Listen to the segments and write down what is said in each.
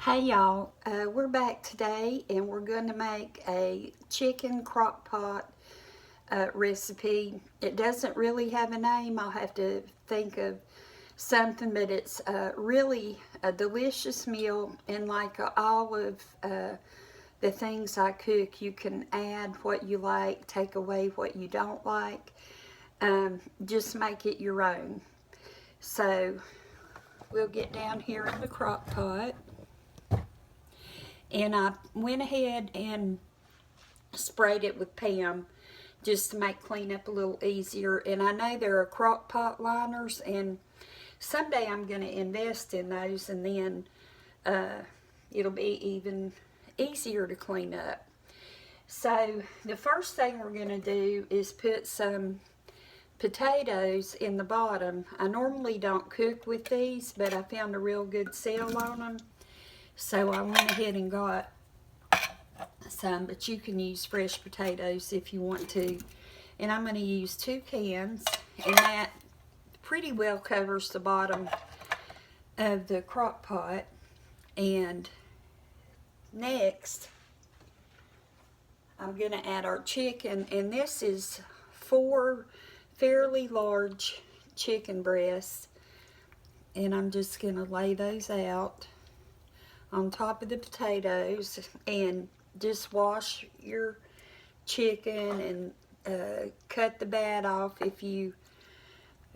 Hey y'all, we're back today and we're going to make a chicken crock pot recipe. It doesn't really have a name. I'll have to think of something, but it's really a delicious meal, and like all of the things I cook, you can add what you like, take away what you don't like, just make it your own. So we'll get down here in the crock pot. And I went ahead and sprayed it with Pam just to make cleanup a little easier. And I know there are crock pot liners, and someday I'm going to invest in those, and then it'll be even easier to clean up. So the first thing we're going to do is put some potatoes in the bottom. I normally don't cook with these, but I found a real good sale on them. So I went ahead and got some, but you can use fresh potatoes if you want to. And I'm going to use 2 cans, and that pretty well covers the bottom of the crock pot. And next, I'm going to add our chicken, and this is 4 fairly large chicken breasts. And I'm just going to lay those out on top of the potatoes, and just wash your chicken and cut the bad off if you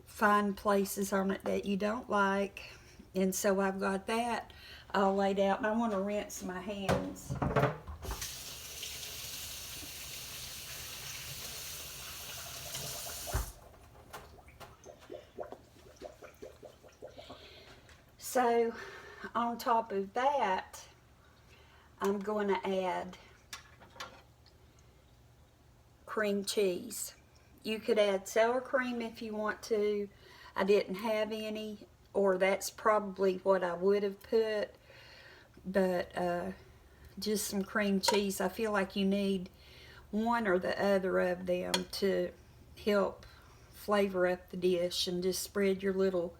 find places on it that you don't like. And so I've got that all laid out, and I want to rinse my hands. So on top of that, I'm going to add cream cheese. You could add sour cream if you want to. I didn't have any, or that's probably what I would have put, but just some cream cheese. I feel like you need one or the other of them to help flavor up the dish, and just spread your little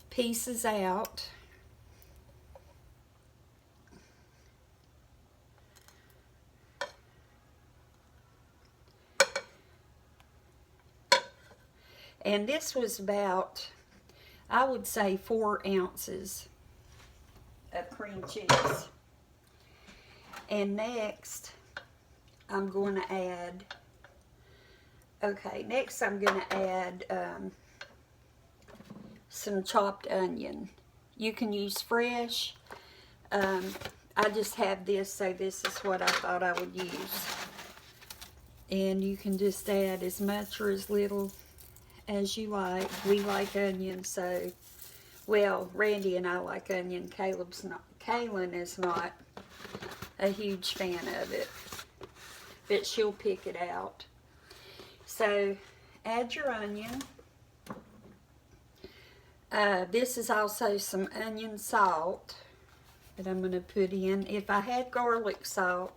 pieces out. And this was about, I would say, 4 ounces of cream cheese. And next, I'm going to add, some chopped onion. You can use fresh. I just have this, so this is what I thought I would use. And you can just add as much or as little as you like. We like onion, so, well, Randy and I like onion. Kaylin is not a huge fan of it, but she'll pick it out. So add your onion. This is also some onion salt that I'm going to put in. If I had garlic salt,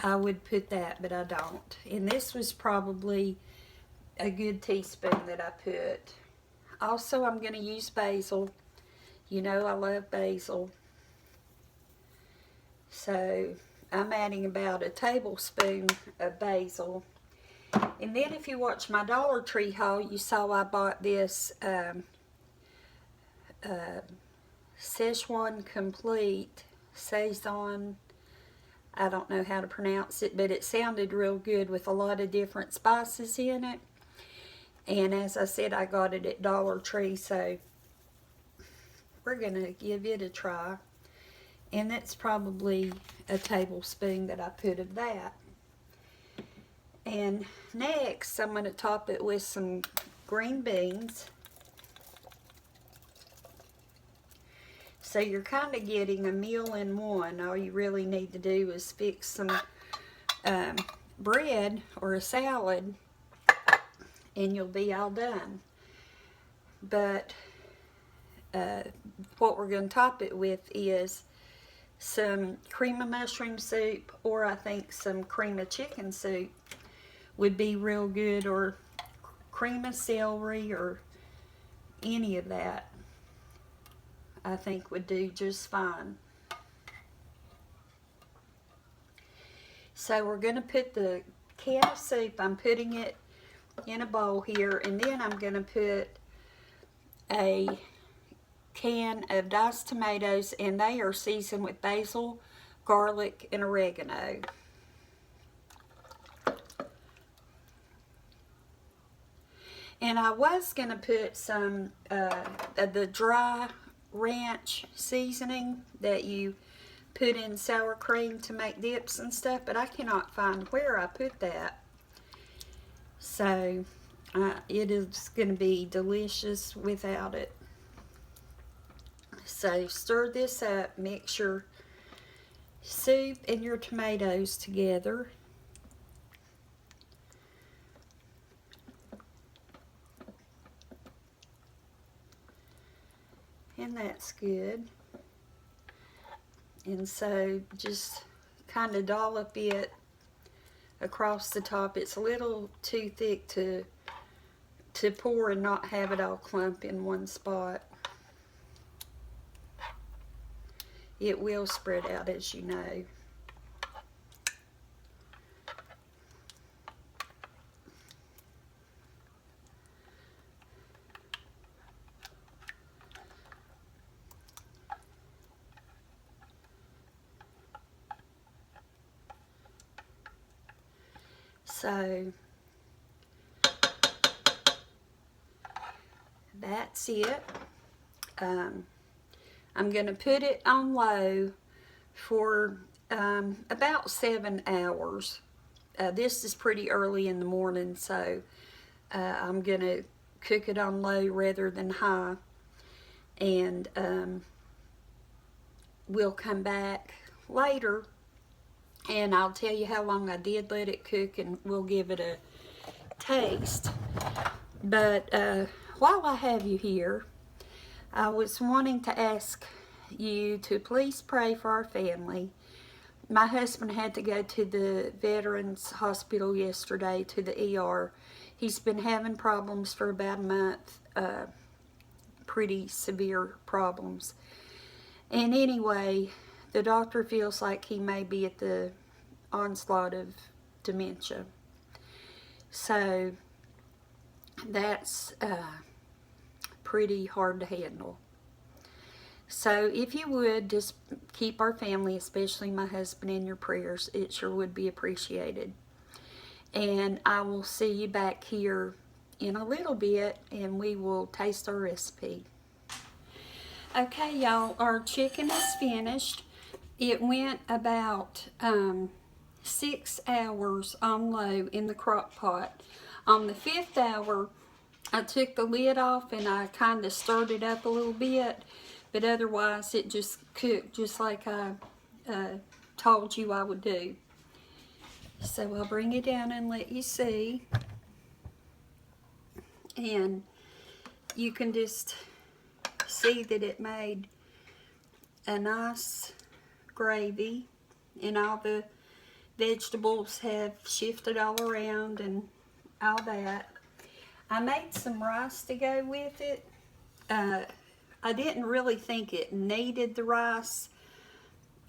I would put that, but I don't. And this was probably a good teaspoon that I put. Also, I'm going to use basil. You know I love basil. So I'm adding about a tablespoon of basil. And then if you watch my Dollar Tree haul, you saw I bought this Szechuan Complete Saison. I don't know how to pronounce it, but it sounded real good with a lot of different spices in it. And as I said, I got it at Dollar Tree, so we're going to give it a try. And that's probably a tablespoon that I put of that. And next, I'm going to top it with some green beans. So you're kind of getting a meal in one. All you really need to do is fix some bread or a salad, and you'll be all done. But what we're going to top it with is some cream of mushroom soup, or I think some cream of chicken soup would be real good, or cream of celery, or any of that I think would do just fine. So we're going to put the can of soup, I'm putting it in a bowl here, and then I'm going to put a can of diced tomatoes, and they are seasoned with basil, garlic, and oregano. And I was going to put some of the dry ranch seasoning that you put in sour cream to make dips and stuff, but I cannot find where I put that. So it is going to be delicious without it. So stir this up, mix your soup and your tomatoes together. And that's good. And so just kind of dollop it across the top. It's a little too thick to pour and not have it all clump in one spot. It will spread out, as you know. So that's it. I'm going to put it on low for about 7 hours. This is pretty early in the morning, so I'm going to cook it on low rather than high. And we'll come back later and I'll tell you how long I did let it cook, and we'll give it a taste. But while I have you here, I was wanting to ask you to please pray for our family. My husband had to go to the Veterans Hospital yesterday, to the ER. He's been having problems for about a month, pretty severe problems. And anyway, the doctor feels like he may be at the onslaught of dementia. So that's pretty hard to handle. So if you would, just keep our family, especially my husband, in your prayers. It sure would be appreciated. And I will see you back here in a little bit, and we will taste our recipe. Okay, y'all, our chicken is finished. It went about 6 hours on low in the crock pot. On the 5th hour, I took the lid off and I kind of stirred it up a little bit, but otherwise it just cooked just like I told you I would do. So I'll bring it down and let you see. And you can just see that it made a nice gravy, and all the vegetables have shifted all around and all that. I made some rice to go with it. I didn't really think it needed the rice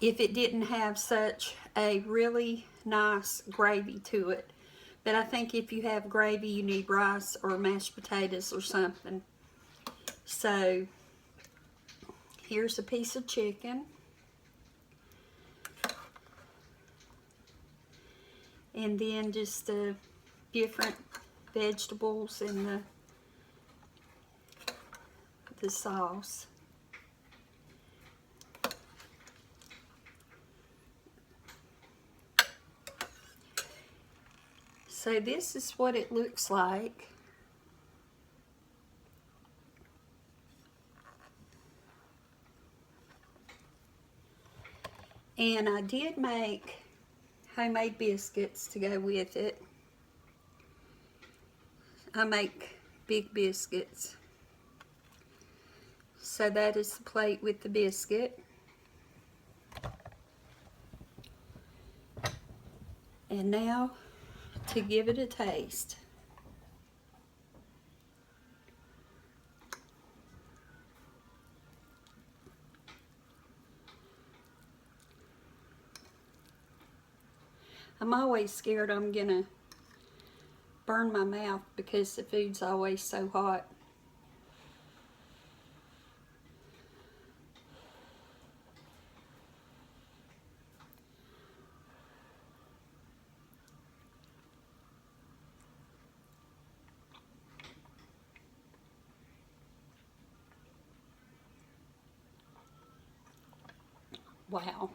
if it didn't have such a really nice gravy to it. But I think if you have gravy, you need rice or mashed potatoes or something. So here's a piece of chicken. And then just the different vegetables and the sauce. So this is what it looks like. And I did make homemade biscuits to go with it. I make big biscuits. So that is the plate with the biscuit. And now to give it a taste. I'm always scared I'm gonna burn my mouth because the food's always so hot. Wow,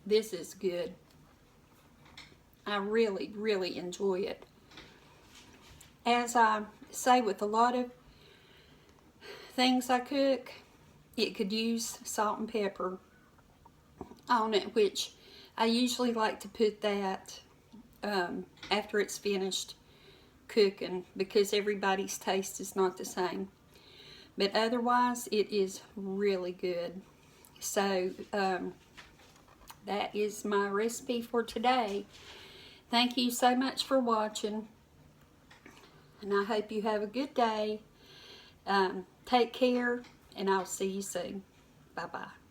this is good. I really, really enjoy it. As I say with a lot of things I cook, it could use salt and pepper on it, which I usually like to put that after it's finished cooking because everybody's taste is not the same. But otherwise, it is really good. So that is my recipe for today. Thank you so much for watching, and I hope you have a good day. Take care, and I'll see you soon. Bye-bye.